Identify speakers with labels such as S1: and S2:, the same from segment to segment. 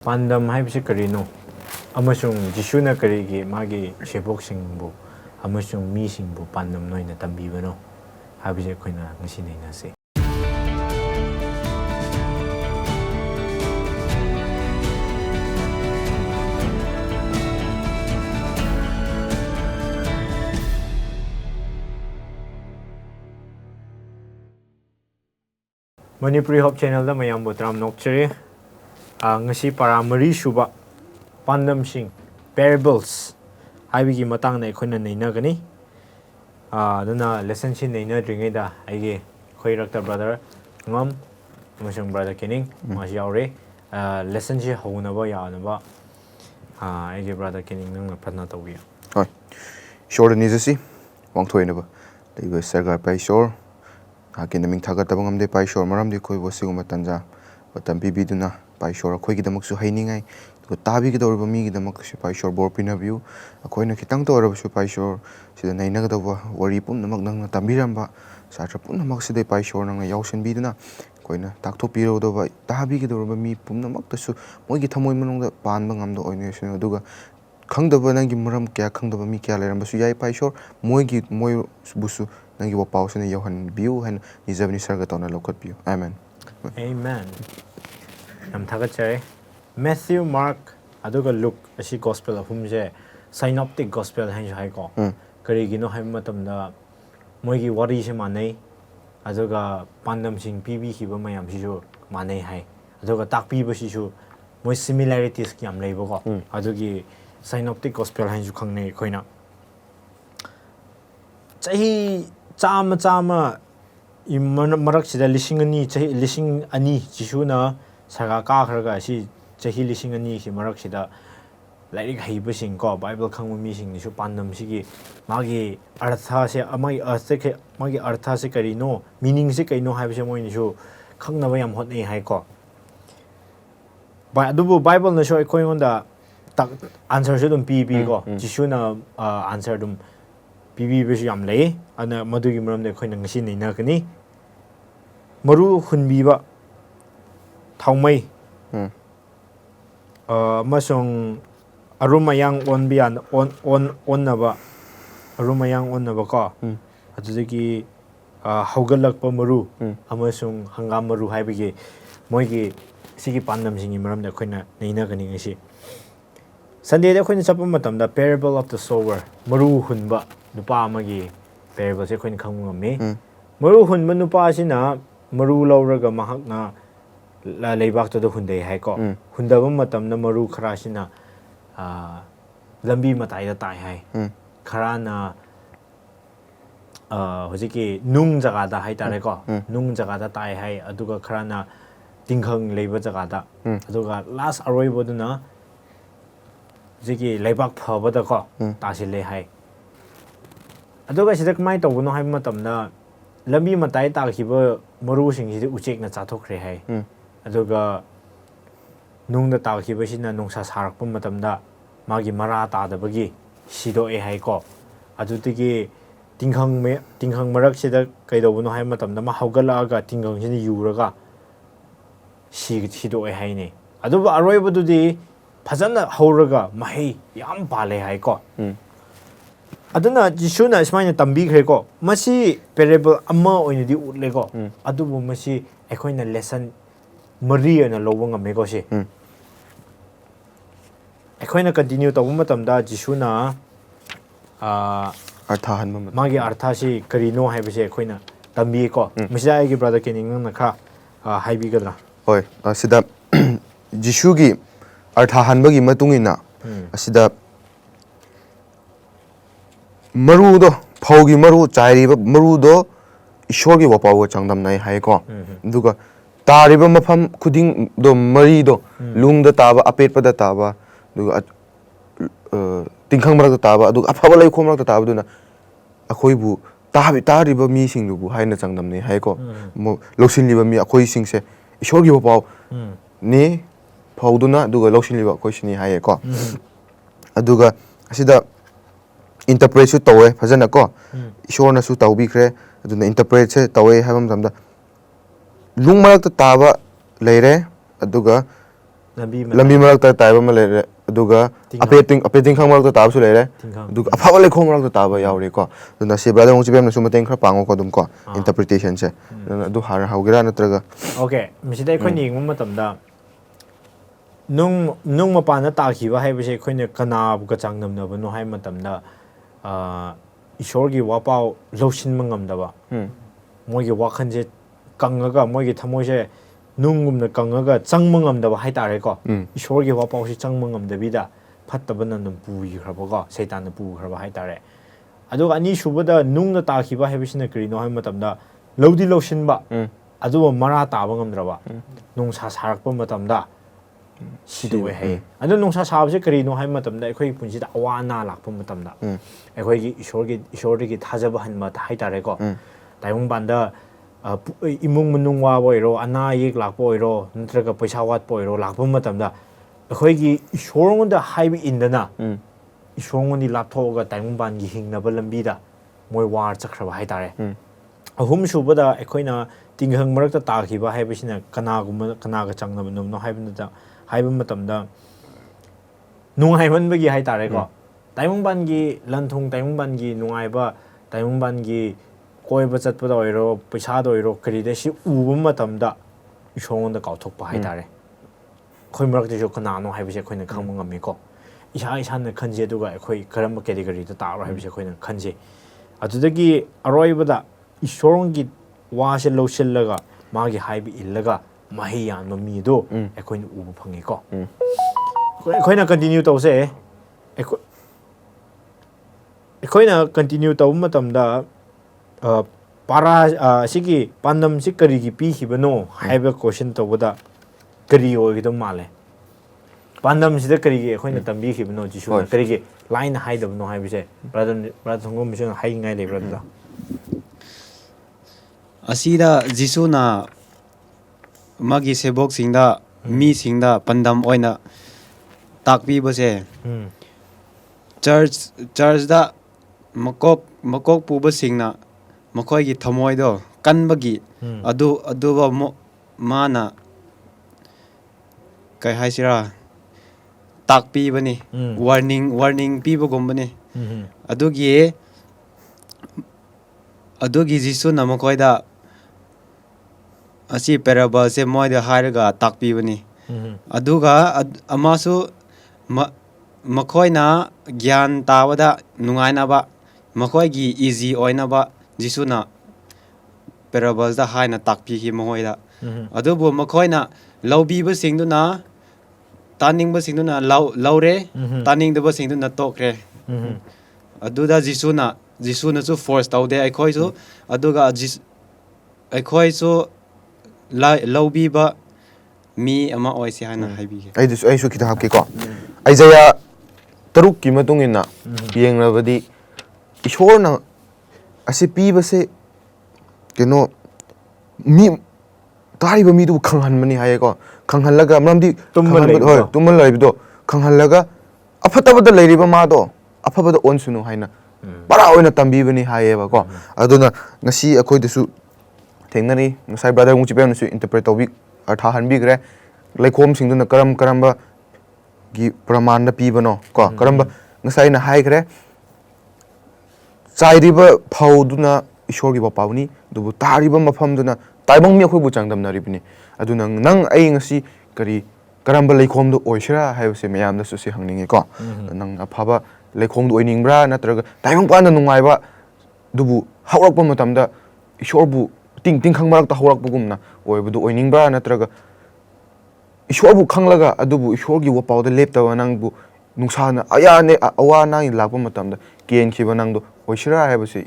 S1: ꯄꯥꯟꯗꯝ ꯍꯥꯏꯕꯁꯤ ꯀꯔꯤꯅꯣ ꯑꯃꯁꯨꯡ ꯖꯤꯁꯨꯅ ꯀꯔꯤꯒꯤ ꯃꯥꯒꯤ ꯁꯦꯕꯣꯛꯁꯤꯡꯕꯨ ꯑꯃꯁꯨꯡ ꯃꯤꯁꯤꯡꯕꯨ ꯄꯥꯟꯗꯝ ꯑꯣꯏꯅ ꯇꯝꯕꯤꯕꯅꯣ ꯍꯥꯏꯕꯁꯤ ꯑꯩꯈꯣꯏꯅ ꯉꯁꯤ ꯅꯩꯅꯁꯤ꯫ ꯃꯅꯤꯄꯨꯔꯤ ꯍꯣꯞ ꯆꯦꯅꯦꯜꯗ ꯃꯌꯥꯝꯕꯨ ꯇꯔꯥꯝ ꯅꯣꯛꯆꯔꯤ꯫ ngasi para mari suba pandamsing parables haibigi matangna akhona nainagani aduna lesson sin nainadringeda aige khoirakta brother ngam amasung brother kening mas yaure lesson si hounaba yanaba aige brother kening nang pratna tawbiya
S2: hoi short ni jasi wangthoinaba leiba sargar pai shor hakin ming thaga tabangam de pai shor maram de khoi bosiguma tanja batam bibiduna pai shor khoi gi damak su heiningai to tabi gi dorba mi gi damak su pai shor bor pina view akoina kitang to oraba su pai shor sida naina ga dawa wari pum namak nang tambiramba satra pum namak sida pai shor nang yausin biduna koina takthok piro doba tabi gi dorba mi pum namak tasu moi gi thamoi manong da panba ngam do oine sino duga khangdaba nang gi maram kya khangdaba mi kya leramba su yai pai shor moi busu nang gi wa pau sina yohan view han nizabni sarga tona lokot view amen
S1: amen nam thagachare Matthew Mark aduga Luke asi gospel ahumje synoptic gospel hain hai ko karigino hai matamda moigi wari se manai aduga pandam sing pibi hiba mayam sisu manai hai aduga takpi ba sisu moi similarities kyam leibo ko adugi synoptic gospel hain ju khangnei khoina chahi chama marak sida lising ani jisuna saga ka khraga si chahi lising ani si marak sida lairik haiba sing ko bible khangmu mi sing ni su pandam sigi magi artha se amai artha magi artha se karino meaning se kaino haiba se moi ni su khangnaba yam hotnei hai ko ba adubu bible na so ekoi ngonda answer se dum pi ko jisuna answer dum pibi besu yam lei ana madugi maram de khoina ngasi nei na kani maru hunbiba thawmai masong arumayang onbian onnaba arumayang onnaba ko adudagi haugalakpa maru amasong hangam maru haibigi moigi sigi pandam singi maram de khoina nei na kani ngasi Sunday da khoina chappa matamda parable of the sower maru hunba nupa amagi parable se khoina khangmu ngami maru hunba nupa asina maru lauraga mahakna la leibak to hundai hai ko hundaba matamna maru khara sina lambi matai da tai hai kharana hojiki nung jaga da hai tare ko nung jaga da tai hai aduga kharana tingkhang leiba jaga da aduga last aroi boduna jiki leibak phabada ko tasile hai aduga sida kamai tawuno hai matamna lambi matai ta khiba maru sing sidi uchek na chathokre hai aduga nungda ta khiba sina nungsa sarakpa matamda magi mara ta dabagi sido e hai ko adutigi tinghang marak sida kaidobuno hai matamda ma haugala aga tinghang sini yuraga sido e hai ne aduba aroibadudi fazana hauraga mahei yam pale hai ko aduna jisuna ismaina tambi khre ko masi parable amma oina di utle ko adubu masi ekhoina lesson mari ana lobo ngame ko si ekhoina continue tawu matamda jisuna
S2: artha hanma
S1: magi artha si karino haibase ekhoina tambi ko masi ai gi brother kening na kha haibi gadra
S2: hoi asida jisugi artha hanbagi matungina asida maru do phaugi maru chairiba maru do ishorgi wapawa changdam nai hai ko duga tariba mafam khuding do mari do lungda taba apetpa da taba duga tingkhang marak da taba duga afaba lai khomrak da taba duna akhoi bu tariba mi sing du bu haina changdam nai hai ko loksin liba mi akhoi sing se ishorgi wapaw ni phauduna duga loksin liba akhoi sini hai ko aduga asida interpret su tawe fazana ko ishorna su tawbi khre aduna interpret se tawe habam samda lung marak ta taba leire aduga lambi marak ta taiba ma lere aduga apeting khang marak ta tab su lere aduga afaba lekhom marak ta taba yauri ko duna si brother ngchi bem na su mateng khra pango ko dum ko interpretation se adu har haugira natraga
S1: okay misida khoi ni ngum matamda nung mapana ta khiba hai bise khoi ne kana bu ka changnam na bano hai matamda ishor gi wapau loshin mangam da ba moi gi wakhan je kangaga moi gi thamoi se nungum na kangaga changmangam da ba hai tare ko ishor gi wapau si changmangam da bida phattabana num pui khraba ko seitan na pu khraba hai tare aduga ani subada nung na ta khiba hai bisina kri no hai matamda lodi loshin ba aduba mara ta ba ngam draba nung sa sarak pa matamda sidu hai adu nung sa sabse kri no hai matamda ekhoi punji da awana lak pa matamda ekhoi gi ishor gi thajaba han ma hai tare ko taimung banda imung munung wa boiro ana yek lak boiro ntraga paisa wat boiro lak pa matamda ekhoi gi ishor ngon da hai bi indana ishor ngon di laptop ga taimung ban gi hingna ba lambi da moi war chakhra hai tare ahum subada ekhoina tinghang marakta takhiba haibisina kanaga changna num no haibinda haiba matamda nungai manbagi hai tare ko taimung ban gi lanthung taimung ban gi nungai ba taimung ban gi koi ba chat pada oiro paisa do oiro kari de si uba matamda ishong da kauthok pa hai tare khoi marakta jo kana no haibise khoina khangma ngami ko isa na khanje duga khoi karam category da ta ro haibise khoina khanje adudagi aroibada ishoronggi wase loshillaga magi haibi illaga mahi yanma mi do ekhoina ubu phangi ko ekhoina continue tawse ekhoina continue taw matamda para sigi pandam si kari gi pi hibano haiba question tawda kari oigidam male pandam sida kari gi ekhoina tambi hibano jisu kari gi line haidabno haibise brother ngom mission hai ngai le brother
S3: asida jisuna magi sebok singda mi singda pandam oina takpi base church da makok puba singna makoi gi thamoi do kanbagi adu mana kai haisira takpi bani warning piba gombani adugi jisuna makoi da asi parable se moi da hairaga takpi bani aduga amasu makoina gyan tawada nungaina ba makoigi easy oina ba jisuna parables da haina takpi hi moida adubu makoina lawbi ba singduna taning ba singduna lawre taning da ba singduna tokre aduda jisuna su force tawde aikoi su aduga aikoi su lawbi ba mi ama oisi hana haibi
S2: ai su kita hapke ko ai jaya taruk ki matung ina yengrabadi ishorna asi pi base keno mi tariba mi du khanghan mani haye ko khanghan laga mamdi tumal laibido khanghan laga afatabada leiriba ma do afabada onsunu haina para oina tambi bani haye ba ko aduna ngasi akhoi desu thengnani ngasai brother ngu chipen su interpret tobi artha hanbi gre laikom singduna karamba gi praman da pibano ko karamba ngasai na hai gre chairiba phauduna ishor gi bapawni dubu tariba mafam duna taibang mi akhoi bu changdam na ribni aduna nang ai ngasi kari karamba laikom do oishira haibse mayam da su si hangninge ko nang aphaba laikom do oiningbra natraga taibang pa na nungai ba dubu haurakpa matamda ishor bu ting khang marak ta horak bugumna oibudu oiningba natraga ishor bu khanglaga adubu ishor gi wapau da lepta wanang bu nungsana aya ne awa na in lakpa matamda ken khiba nang do oishira haibase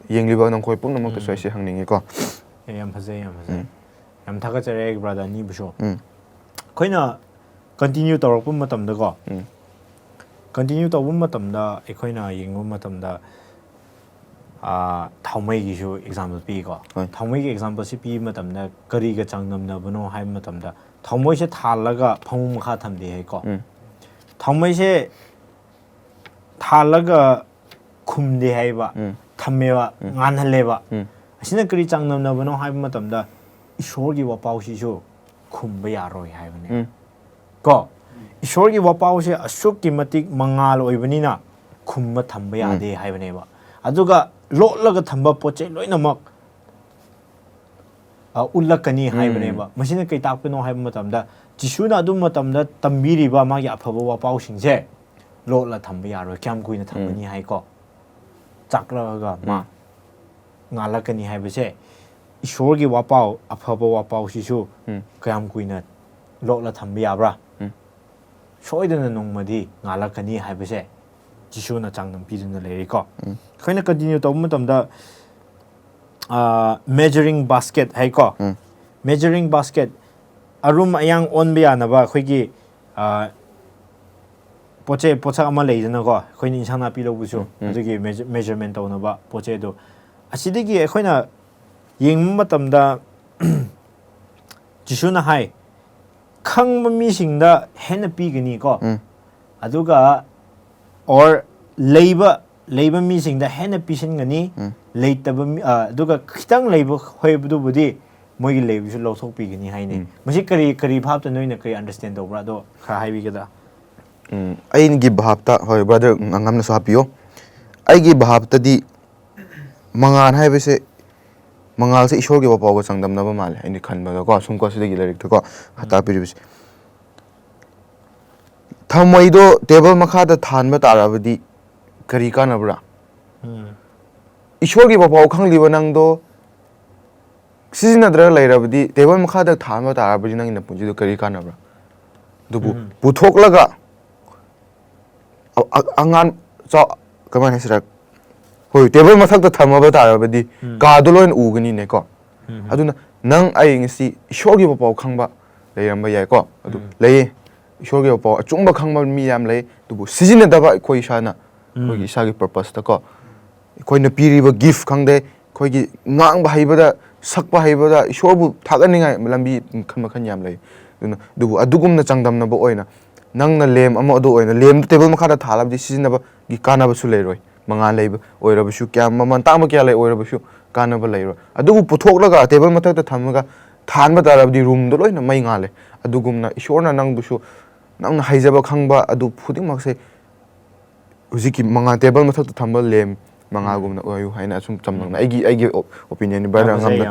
S2: yengliba nang khoi pumna mak ta soise hangninge ko
S1: yam phase yam thaga chare brother ni busho khoina continue tawrapum matamda ko continue tawum matamda ekhoina yengum matamda thaumai gi ju example pi ko thaumai gi example si pi matamda kari ga changnam na bano hai matamda thaumai se thalaga phangum kha thamde hai ko thaumai se thalaga khumde hai ba thamme ba ngan hale ba asina kari changnam na bano hai matamda ishor gi wapau si jo khumba ya roi hai bane ko ishor gi wapau se asuk ki matik mangal oibani na khumma thamba ya de haibane ba aduga lotlaga thamba poche loinamak ulakani haibane ba masina kai takpino haiba matamda jisuna adum matamda tambiri ba magi afaba wapau singse lotla thamba yaro kyam kuina thambani hai ko chaklaga ma ngalakani haibase ishor gi wapau afaba wapau sisu kyam kuina lotla thamba yabra soidana nongmadi ngalakani haibase jisuna changnam piduna leri ko khoina continue to matamda measuring basket hai ko measuring basket arum ayang on be yanaba khoigi poche pocha ama leidana ko khoini insana pi lobusu adugi measurement tawna poche do asidigi khoina yeng matamda jisuna hai khangma mi singda hena pi gani ko aduga or labor mi singda hena pisin gani leitaba aduga khitang labor hoibdu budi mogi labor su lothok pi gani haine masi kari bhab ta noina kari understand do bra do kha haibi gada
S2: ain gi bhab ta hoi brother ngam na sapiyo ai gi bhab ta di mangan hai bese mangal se ishor ge bapaw ga changdam na ba mal ai khan ba ko sum ko se gi lyric ko hata pi bis thamai do table makha da than ba tarabadi kari kana bra ishor ge bapaw khang liba nang do sizina dra lairabadi table makha da than ba tarabadi nang na punji do kari kana bra dubu puthok laga angan cha kaman hesra hoi table mathak ta thama ba tarabadi ka do loin ugani ne ko aduna nang ai ngsi ishor ge bapaw khang ba leiram ba yai ko adu lei ishor ge bapaw achung ba khang ba mi yam lei dubu sizina da ba koi shana koi gi sa gi purpose ta ko koi na piri ba gift khang de koi gi ngang ba haiba da sak ba haiba da ishor bu thagani ngai lambi khan ma khan yam lei aduna dubu adugum na changdam na ba oina nang na lem ama adu oina lem table makha da thalab di sizina ba gi kana ba su lei roi mangan lei oira ba su kya man ta ma kya lei oira ba su kana ba lei roi adugu puthok laga table mathak ta thamaga than ba tarab di room do loina mai ngale adugum na ishor na nang bu su nang na haijaba khangba adu phuding mak se hujiki manga table mathak ta thamba lem manga gumna oyu haina asum chamnang na aigi opinion ni brother ngam da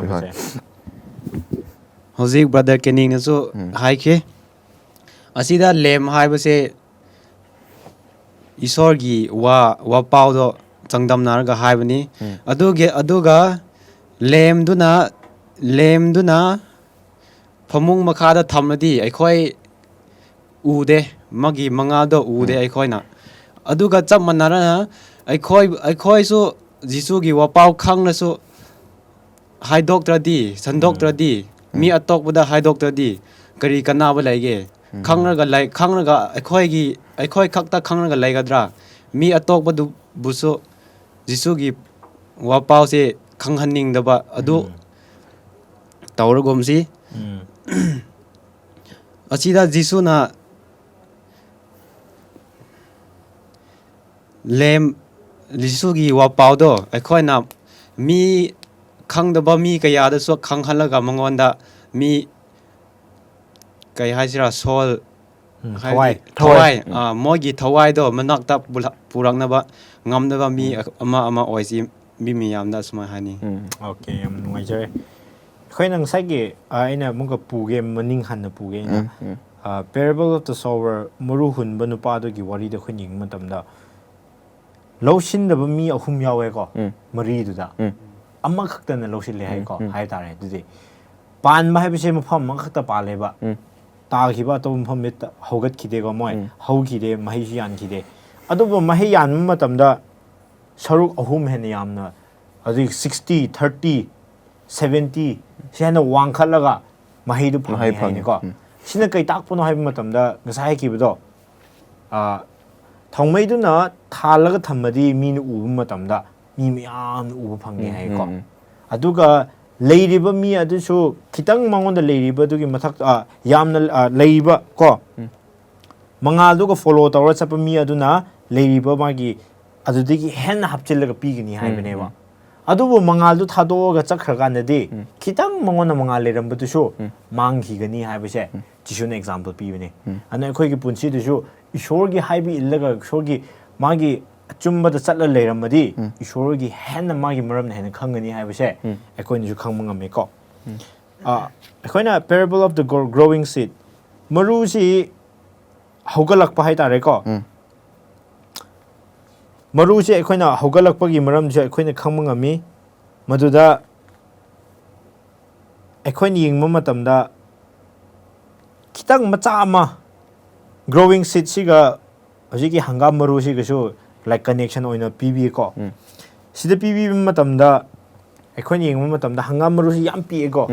S3: hojik brother kening na so hai ke asida lem hai ba se isor gi wa pau do changdam nar ga hai bani aduga lem duna phamung makha da thamadi aikhoi ude magi manga do ude aikhoi na aduga chap manara aikhoi su jisu gi wa pau khang na su hai doctor di san doctor di mi atok buda hai doctor di kari kana ba laige khangraga aikhoi khakta khangraga laigadra mi atok ba du buso jisu gi wa pau se khanghanning da ba adu tawragom si achida jisu na lem jisu gi wa pau do aikhoi na mi khangdaba mi kaya da so khanghanlaga mangonda mi kai haisira sol thawai mogi thawai do manakta puraknaba ngamnaba mi ama oisi mi yamda suma hani
S1: okay am ngai jare khoina ngai gi aina munga puge maning hanna puge na parable of the sower muru hun banu pa do gi wari da khoning matamda loshin da mi ahum yawe ko mari du da amma khakta na loshin le hai ko hai tare du de pan ma hai bise mafam ma khakta pa le ba ta khiba to mafam mit hogat khide go moi hau khide mahi yan khide adu bo mahi yan matamda saruk ahum hen yamna adu 60 30 70 sena wang khalaga mahi du phang ko sina kai tak puno hai matamda ngasai kibido thongmei du na thalaga thamadi mi nu ubu matamda mi miyam ubu phangni hai ko aduga leiriba mi adusu khitang mangonda leiriba dugi mathak yamna leiriba ko mangal duga follow tawra chapa mi aduna leiriba magi adudigi hen hapchilaga pigini hai bane ba ꯑꯗꯨꯕꯨ ꯃꯉꯥꯜꯗꯨ ꯊꯥꯗꯣꯛꯑꯒ ꯆꯠꯈ꯭ꯔꯀꯥꯟꯗꯗꯤ ꯈꯤꯇꯪ ꯃꯉꯣꯟꯗ ꯃꯉꯥꯜ ꯂꯩꯔꯝꯕꯗꯨꯁꯨ ꯃꯥꯡꯈꯤꯒꯅꯤ ꯍꯥꯏꯕꯁꯦ ꯖꯤꯁꯨꯅ example ꯄꯤꯕꯅꯦ ꯑꯗꯨꯅ ꯑꯩꯈꯣꯏꯒꯤ ꯄꯨꯟꯁꯤꯗꯨꯁꯨ ꯏꯁꯣꯔꯒꯤ ꯍꯥꯏꯕ ꯏꯜꯂꯒ ꯏꯁꯣꯔꯒꯤ ꯃꯥꯒꯤ ꯑꯆꯨꯝꯕꯗ ꯆꯠꯂ ꯂꯩꯔꯝꯃꯗꯤ ꯏꯁꯣꯔꯒꯤ ꯍꯦꯟꯅ ꯃꯥꯒꯤ ꯃꯔꯝꯅ ꯍꯦꯟꯅ ꯈꯪꯒꯅꯤ ꯍꯥꯏꯕꯁꯦ ꯑꯩꯈꯣꯏꯅꯁꯨ ꯈꯪꯕ ꯉꯝꯃꯦꯀꯣ ꯑꯩꯈꯣꯏꯅ ꯄꯦꯔꯦꯕꯜ ꯑꯣꯐ ꯗ ꯒ꯭ꯔꯣꯋꯤꯡ ꯁꯤꯗ ꯃꯔꯨꯁꯤ ꯍꯧꯒꯠꯂꯛꯄ ꯍꯥꯏꯇꯥꯔꯦꯀꯣ ꯃꯔꯨꯁꯦ ꯑꯩꯈꯣꯏꯅ ꯍꯧꯒꯠꯂꯛꯄꯒꯤ ꯃꯔꯝꯁꯦ ꯑꯩꯈꯣꯏꯅ ꯈꯪꯕ ꯉꯝꯃꯤ ꯃꯗꯨꯗ ꯑꯩꯈꯣꯏꯅ ꯌꯦꯡꯕ ꯃꯇꯝꯗ ꯈꯤꯇꯪ ꯃꯆꯥ ꯑꯃ ꯒ꯭ꯔꯣꯋꯤꯡ ꯁꯤꯠꯁꯤꯒ ꯍꯧꯖꯤꯛꯀꯤ ꯍꯪꯒꯥꯝ ꯃꯔꯨꯁꯤꯒꯁꯨ ꯂꯥꯏꯛ ꯀꯅꯦꯛꯁꯟ ꯑꯣꯏꯅ ꯄꯤꯕꯤꯀꯣ ꯁꯤꯗ ꯄꯤꯕꯤꯕ ꯃꯇꯝꯗ ꯑꯩꯈꯣꯏꯅ ꯌꯦꯡꯕ ꯃꯇꯝꯗ ꯍꯪꯒꯥꯝ ꯃꯔꯨꯁꯤ ꯌꯥꯝ ꯄꯤꯛꯑꯦꯀꯣ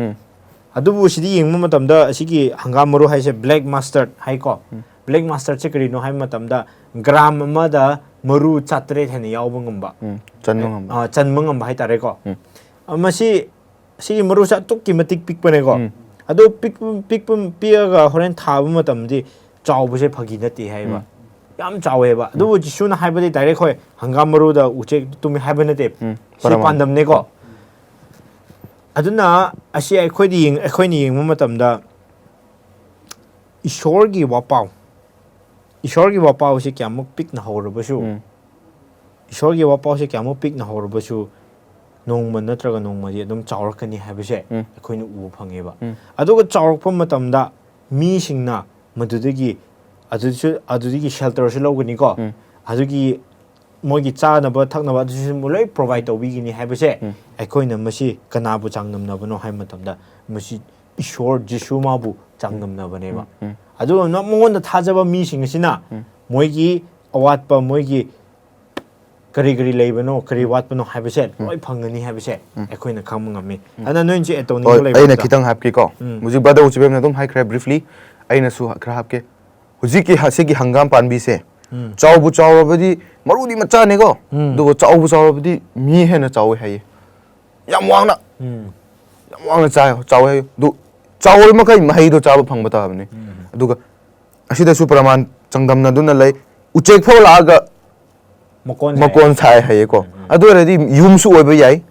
S1: ꯑꯗꯨꯕꯨ ꯁꯤꯗꯤ ꯌꯦꯡꯕ ꯃꯇꯝꯗ ꯑꯁꯤꯒꯤ ꯍꯪꯒꯥꯝ ꯃꯔꯨ ꯍꯥꯏꯁꯦ ꯕ꯭ꯂꯦꯛ ꯃꯁꯇꯔꯗ ꯍꯥꯏꯀꯣ ꯕ꯭ꯂꯦꯛ ꯃꯁꯇꯔꯗꯁꯦ ꯀꯔꯤꯅꯣ ꯍꯥꯏꯕ ꯃꯇꯝꯗ ꯒ꯭ꯔꯥꯝ ꯑꯃꯗ ꯃꯔꯨ 900 ꯍꯦꯟꯅ ꯌꯥꯎꯕ ꯉꯝꯕ ꯆꯟꯕ ꯉꯝꯕ ꯍꯥꯏꯇꯥꯔꯦꯀꯣ ꯃꯁꯤ ꯁꯤꯒꯤ ꯃꯔꯨꯁꯦ ꯑꯗꯨꯛꯀꯤ ꯃꯇꯤꯛ ꯄꯤꯛꯄꯅꯦꯀꯣ ꯑꯗꯨ ꯄꯤꯛꯑꯒ ꯍꯣꯔꯦꯟ ꯊꯥꯕ ꯃꯇꯝꯗꯤ ꯆꯥꯎꯕꯁꯦ ꯐꯥꯒꯤ ꯅꯠꯇꯦ ꯍꯥꯏꯕ ꯌꯥꯝ ꯆꯥꯎꯋꯦꯕ ꯑꯗꯨꯕꯨ ꯖꯤꯁꯨꯅ ꯍꯥꯏꯕꯗꯤ ꯗꯥꯏꯔꯦꯛ ꯍꯣꯏ ꯍꯪꯒꯥꯝ ꯃꯔꯨꯗ ꯎꯆꯦꯛ ꯇꯨꯝꯃꯤ ꯍꯥꯏꯕ ꯅꯠꯇꯦ ꯁꯤ ꯄꯥꯟꯗꯝꯅꯦꯀꯣ ꯑꯗꯨꯅ ꯑꯁꯤ ꯑꯩꯈꯣꯏꯅ ꯌꯦꯡꯕ ꯃꯇꯝꯗ ꯏꯁꯣꯔꯒꯤ ꯋꯥꯄꯥꯎꯁꯤ ꯀꯌꯥꯃꯨꯛ ꯄꯤꯛꯅ ꯍꯧꯔꯕꯁꯨ ꯏꯁꯣꯔꯒꯤ ꯋꯥꯄꯥꯎꯁꯤ ꯀꯌꯥꯃꯨꯛ ꯄꯤꯛꯅ ꯍꯧꯔꯕꯁꯨ ꯅꯣꯡꯃ ꯅꯠꯇ꯭ꯔꯒ ꯅꯣꯡꯃꯗꯤ ꯑꯗꯨꯝ ꯆꯥꯎꯔꯛꯀꯅꯤ ꯍꯥꯏꯕꯁꯦ ꯑꯩꯈꯣꯏꯅ ꯎꯕ ꯐꯪꯉꯦꯕ ꯑꯗꯨꯒ ꯆꯥꯎꯔꯛꯄ ꯃꯇꯝꯗ ꯃꯤꯁꯤꯡꯅ ꯑꯗꯨꯗꯒꯤ ꯁꯦꯜꯇꯔꯁꯨ ꯂꯧꯒꯅꯤꯀꯣ ꯑꯗꯨꯒꯤ ꯃꯣꯏꯒꯤ ꯆꯥꯅꯕ ꯊꯛꯅꯕ ꯑꯗꯨꯁꯨ ꯂꯣꯏ ꯄ꯭ꯔꯣꯚꯥꯏꯗ ꯇꯧꯕꯤꯒꯅꯤ ꯍꯥꯏꯕꯁꯦ ꯑꯩꯈꯣꯏꯅ ꯃꯁꯤ ꯀꯅꯥꯕꯨ ꯆꯥꯡꯗꯝꯅꯕꯅꯣ ꯍꯥꯏꯕ ꯃꯇꯝꯗ ꯃꯁꯤ ꯏꯁꯣꯔ ꯖꯤꯁꯨ ꯃꯥꯕꯨ ꯆꯥꯡꯗꯝꯅꯕꯅꯦꯕ ꯑꯗꯨꯒ ꯃꯉꯣꯟꯗ ꯊꯥꯖꯕ ꯃꯤꯁꯤꯡ ꯑꯁꯤꯅ ꯃꯣꯏꯒꯤ ꯑꯋꯥꯠꯄ ꯃꯣꯏꯒꯤ ꯀꯔꯤ ꯂꯩꯕꯅꯣ ꯀꯔꯤ ꯋꯥꯠꯄꯅꯣ ꯍꯥꯏꯕꯁꯦ ꯂꯣꯏ ꯐꯪꯒꯅꯤ ꯍꯥꯏꯕꯁꯦ ꯑꯩꯈꯣꯏꯅ ꯈꯪꯕ ꯉꯝꯃꯤ ꯑꯗꯨꯅ ꯅꯣꯏꯅꯁꯨ ꯑꯦꯗ ꯇꯧꯅꯤꯡꯕ ꯂꯩꯕ
S2: ꯑꯩꯅ ꯈꯤꯇꯪ ꯍꯥꯞꯀꯦꯀꯣ ꯍꯧꯖꯤꯛ ꯕ꯭ꯔꯗꯔ ꯎꯆꯤꯕꯦꯝꯅ ꯑꯗꯨꯝ ꯍꯥꯏꯈ꯭ꯔꯦ ꯕ꯭ꯔꯤꯐꯂꯤ ꯑꯩꯅꯁꯨ ꯈꯔ ꯍꯥꯞꯀꯦ ꯍꯧꯖꯤꯛꯀꯤ ꯁꯤꯒꯤ ꯍꯪꯒꯥꯝ ꯄꯥꯟꯕꯤꯁꯦ ꯆꯥꯎꯕꯨ ꯆꯥꯎꯔꯕꯗꯤ ꯃꯔꯨꯗꯤ ꯃꯆꯥꯅꯦꯀꯣ ꯑꯗꯨꯒ ꯆꯥꯎꯕꯨ ꯆꯥꯎꯔꯕꯗꯤ ꯃꯤ ꯍꯦꯟꯅ ꯆꯥꯎꯋꯦ ꯍꯥꯏꯌꯦ ꯌꯥꯝ ꯋꯥꯡꯅ ꯆꯥꯎꯋꯦ ꯍꯥꯏꯌꯦ ꯑꯗꯨ ꯆꯥꯎꯔ ꯃꯈꯩ ꯃꯍꯩꯗꯣ ꯆꯥꯕ ꯐꯪꯕ ꯇꯥꯕꯅꯤ ꯑꯗꯨꯒ ꯑꯁꯤꯗꯁꯨ ꯄ꯭ꯔꯃꯥꯟ ꯆꯥꯡꯗꯝꯅꯗꯨꯅ ꯂꯩ ꯎꯆꯦꯛ ꯐꯥꯎ ꯂꯥꯛꯑꯒ ꯃꯀꯣꯟ ꯁꯥꯏ ꯍꯥꯏꯌꯦꯀꯣ ꯑꯗꯨ ꯑꯣꯏꯔꯗꯤ ꯌꯨꯝꯁꯨ ꯑꯣꯏꯕ ꯌꯥꯏ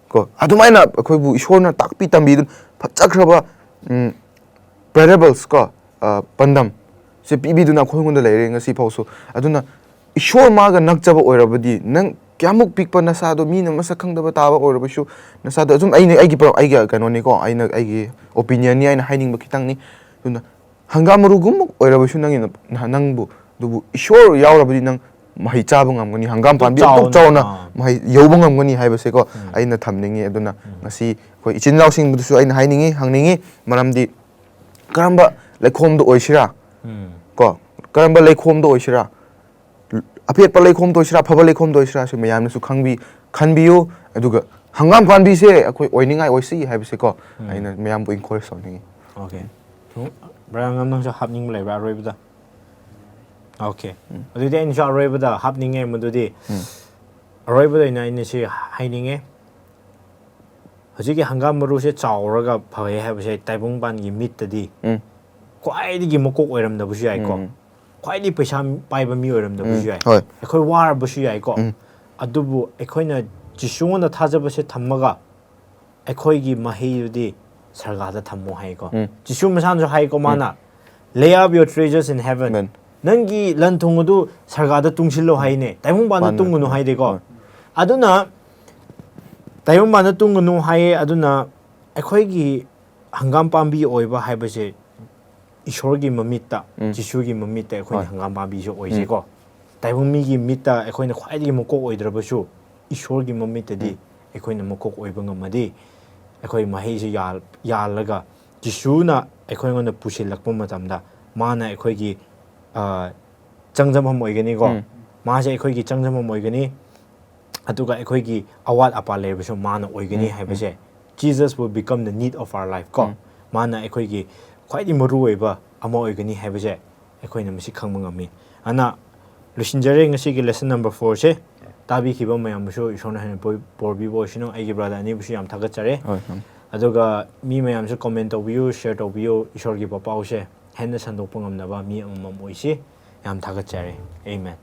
S2: ꯀꯣ ꯑꯗꯨꯃꯥꯏꯅ ꯑꯩꯈꯣꯏꯕꯨ ꯏꯁꯣꯔꯅ ꯇꯥꯛꯄꯤ ꯇꯝꯕꯤꯗꯨꯅ ꯐꯖꯈ꯭ꯔꯕ ꯄꯦꯔꯦꯕꯜꯁ ꯀꯣ ꯄꯟꯗꯝ ꯁꯤ ꯄꯤꯕꯤꯗꯨꯅ ꯑꯩꯈꯣꯏꯉꯣꯟꯗ ꯂꯩꯔꯦ ꯉꯁꯤ ꯐꯥꯎꯁꯨ ꯑꯗꯨꯅ ꯏꯁꯣꯔ ꯃꯥꯒ ꯅꯛꯆꯕ ꯑꯣꯏꯔꯕꯗꯤ ꯅꯪ ꯀꯌꯥꯃꯨꯛ ꯄꯤꯛꯄ ꯅꯁꯥꯗꯣ ꯃꯤꯅ ꯃꯁꯛ ꯈꯪꯗꯕ ꯇꯥꯕ ꯑꯣꯏꯔꯕꯁꯨ ꯅꯁꯥꯗꯣ ꯑꯗꯨꯝ ꯑꯩꯒꯤ ꯀꯩꯅꯣꯅꯤꯀꯣ ꯑꯩꯒꯤ ꯑꯣꯄꯤꯅꯤꯌꯟꯅꯤ ꯑꯩꯅ ꯍꯥꯏꯅꯤꯡꯕ ꯈꯤꯇꯪꯅꯤ ꯑꯗꯨꯅ ꯍꯪꯒꯥꯝ ꯃꯔꯨꯒꯨꯝꯕ ꯑꯣꯏꯔꯕꯁꯨ ꯅꯪꯕꯨ ꯑꯗꯨꯕꯨ ꯏꯁꯣꯔ ꯌꯥꯎꯔꯕꯗꯤ ꯅꯪ ꯃꯍꯩ ꯆꯥꯕ ꯉꯝꯒꯅꯤ ꯍꯪꯒꯥꯝ ꯄꯥꯝꯕꯤ ꯑꯗꯨꯛ ꯆꯥꯎꯅ ꯃꯍꯩ ꯌꯧꯕ ꯉꯝꯒꯅꯤ ꯍꯥꯏꯕꯁꯦꯀꯣ ꯑꯩꯅ ꯊꯝꯅꯤꯡꯉꯤ ꯑꯗꯨꯅ ꯉꯁꯤ ꯑꯩꯈꯣꯏ ꯏꯆꯤꯟ ꯏꯅꯥꯎꯁꯤꯡꯕꯨꯁꯨ ꯑꯩꯅ ꯍꯪꯅꯤꯡꯉꯤ ꯃꯔꯝꯗꯤ ꯀꯔꯝꯕ ꯂꯩꯈꯣꯝꯗ ꯑꯣꯏꯁꯤꯔꯥ ꯀꯣ ꯀꯔꯝꯕ ꯂꯩꯈꯣꯝꯗ ꯑꯣꯏꯁꯤꯔꯥ ꯑꯄꯦꯠꯄ ꯂꯩꯈꯣꯝꯗ ꯑꯣꯏꯁꯤꯔꯥ ꯑꯐꯕ ꯂꯩꯈꯣꯝꯗ ꯑꯣꯏꯁꯤꯔꯥ ꯁꯤ ꯃꯌꯥꯝꯅꯁꯨ ꯈꯟꯕꯤꯌꯨ ꯑꯗꯨꯒ ꯍꯪꯒꯥꯝ ꯄꯥꯝꯕꯤꯁꯦ ꯑꯩꯈꯣꯏ ꯑꯣꯏꯅꯤꯡꯉꯥꯏ ꯑꯣꯏꯁꯤ ꯍꯥꯏꯕꯁꯦꯀꯣ ꯑꯩꯅ ꯃꯌꯥꯝꯕꯨ ꯏꯟꯀꯣꯔꯦꯖ ꯇꯧꯅꯤꯡꯉꯤ
S1: ꯑꯣꯀꯦ ꯕ꯭ꯔꯗꯔ ꯅꯪꯁꯨ ꯍꯥꯞꯅꯤꯡꯕ ꯂꯩꯕ꯭ꯔꯥ ꯑꯔꯣꯏꯕꯗ ꯑꯣꯀꯦ ꯑꯗꯨꯗꯤ ꯑꯩꯅꯁꯨ ꯑꯔꯣꯏꯕꯗ ꯍꯥꯞꯅꯤꯡꯉꯦ ꯃꯗꯨꯗꯤ ꯑꯔꯣꯏꯕꯗ ꯑꯩꯅ ꯁꯤ ꯍꯥꯏꯅꯤꯡꯉꯦ ꯍꯧꯖꯤꯛꯀꯤ ꯍꯪꯒꯥꯝ ꯃꯔꯨꯁꯦ ꯆꯥꯎꯔꯒ ꯐꯩ ꯍꯥꯏꯕꯁꯦ ꯇꯥꯏꯕꯪꯄꯥꯟꯒꯤ ꯃꯤꯠꯇꯗꯤ ꯈ꯭ꯋꯥꯏꯗꯒꯤ ꯃꯀꯣꯛ ꯑꯣꯏꯔꯝꯗꯕꯁꯨ ꯌꯥꯏꯀꯣ ꯈ꯭ꯋꯥꯏꯗꯒꯤ ꯄꯩꯁꯥ ꯄꯥꯏꯕ ꯃꯤ ꯑꯣꯏꯔꯝꯗꯕꯁꯨ ꯌꯥꯏ ꯑꯩꯈꯣই ꯋꯥꯔꯕꯁꯨ ꯌꯥꯏꯀꯣ ꯑꯗꯨꯕꯨ ꯑꯩꯈꯣꯏꯅ ꯖꯤꯁꯨꯉꯣꯟꯗ ꯊꯥꯖꯕꯁꯦ ꯊꯝꯃꯒ ꯑꯩꯈꯣꯏꯒꯤ ꯃꯍꯩꯗꯨꯗꯤ ꯁꯔꯒꯥꯗ ꯊꯝꯃꯣ ꯍꯥꯏꯀꯣ ꯖꯤꯁꯨ ꯃꯁꯥꯅꯁꯨ ꯍꯥꯏꯀꯣ ꯃꯥꯅ lay up your treasures in heaven ꯅꯪꯒꯤ ꯂꯟ ꯊꯨꯝ ꯑꯗꯨ ꯁꯔꯒꯥꯗ ꯇꯨꯡꯁꯤꯜꯂꯣ ꯍꯥꯏꯅꯦ ꯇꯥꯏꯕꯪꯄꯥꯟꯗ ꯇꯨꯡꯒꯅꯨ ꯍꯥꯏꯗꯦꯀꯣ ꯑꯗꯨꯅ ꯇꯥꯏꯕꯪꯄꯥꯟꯗ ꯇꯨꯡꯒꯅꯨ ꯍꯥꯏꯌꯦ ꯑꯗꯨꯅ ꯑꯩꯈꯣꯏꯒꯤ ꯍꯪꯒꯥꯝ ꯄꯥꯝꯕꯤ ꯑꯣꯏꯕ ꯍꯥꯏꯕꯁꯦ ꯏꯁꯣꯔꯒꯤ ꯃꯃꯤꯠꯇ ꯖꯤꯁꯨꯒꯤ ꯃꯃꯤꯠꯇ ꯑꯩꯈꯣꯏꯅ ꯍꯪꯒꯥꯝ ꯄꯥꯝꯕꯤꯁꯨ ꯑꯣꯏꯁꯤꯀꯣ ꯇꯥꯏꯕꯪ ꯃꯤꯒꯤ ꯃꯤꯠꯇ ꯑꯩꯈꯣꯏꯅ ꯈ꯭ꯋꯥꯏꯗꯒꯤ ꯃꯀꯣꯛ ꯑꯣꯏꯗ꯭ꯔꯕꯁꯨ ꯏꯁꯣꯔꯒꯤ ꯃꯃꯤꯠꯇꯗꯤ ꯑꯩꯈꯣꯏꯅ ꯃꯀꯣꯛ ꯑꯣꯏꯕ ꯉꯝꯃꯗꯤ ꯑꯩꯈꯣꯏ ꯃꯍꯩꯁꯤ ꯌꯥꯜꯂꯒ ꯖꯤꯁꯨꯅ ꯑꯩꯈꯣꯏꯉꯣꯟꯗ ꯄꯨꯁꯤꯜꯂꯛꯄ ꯃꯇꯝꯗ ꯃꯥꯅ ꯑꯩꯈꯣꯏꯒꯤ ꯆꯪꯖꯐꯝ ꯑꯣꯏꯒꯅꯤꯀꯣ ꯃꯥꯁꯦ ꯑꯩꯈꯣꯏꯒꯤ ꯆꯪꯖꯐꯝ ꯑꯣꯏꯒꯅꯤ ꯑꯗꯨꯒ ꯑꯩꯈꯣꯏꯒꯤ ꯑꯋꯥꯠ ꯑꯄꯥ ꯂꯩꯔꯕꯁꯨ ꯃꯥꯅ ꯑꯣꯏꯒꯅꯤ ꯍꯥꯏꯕꯁꯦ Jesus will become the need of our life ꯀꯣ ꯃꯥꯅ ꯑꯩꯈꯣꯏꯒꯤ ꯈ꯭ꯋꯥꯏꯗꯒꯤ ꯃꯔꯨꯑꯣꯏꯕ ꯑꯃ ꯑꯣꯏꯒꯅꯤ ꯍꯥꯏꯕꯁꯦ ꯑꯩꯈꯣꯏꯅ ꯃꯁꯤ ꯈꯪꯕ ꯉꯝꯃꯤ ꯑꯗꯨꯅ ꯂꯣꯏꯁꯤꯟꯖꯔꯦ ꯉꯁꯤꯒꯤ ꯂꯦꯁꯟ ꯅꯝꯕꯔ 4ꯁꯦ ꯇꯥꯕꯤꯈꯤꯕ ꯃꯌꯥꯝꯕꯨꯁꯨ ꯏꯁꯣꯔꯅ ꯍꯦꯟꯅ ꯄꯣꯔꯕꯤꯕ ꯑꯣꯏꯁꯅꯨ ꯑꯩꯒꯤ ꯕ꯭ꯔꯗꯔ ꯑꯅꯤꯕꯨꯁꯨ ꯌꯥꯝ ꯊꯥꯒꯠꯆꯔꯦ ꯑꯗꯨꯒ ꯃꯤ ꯃꯌꯥꯝꯁꯨ ꯀꯣꯃꯦꯟ ꯇꯧꯕꯤꯌꯨ ꯁꯤꯌꯔ ꯇꯧꯕꯤꯌꯨ ꯏꯁꯣꯔꯒꯤ ꯄꯥꯎꯁꯦ ꯍꯦꯟꯅ ꯁꯟꯗꯣꯛꯄ ꯉꯝꯅꯕ ꯃꯤ ꯑꯃꯃꯝ ꯑꯣꯏꯁꯤ ꯌꯥꯝ ꯊꯥꯒꯠꯆꯔꯦ ꯑꯦꯃꯦꯟ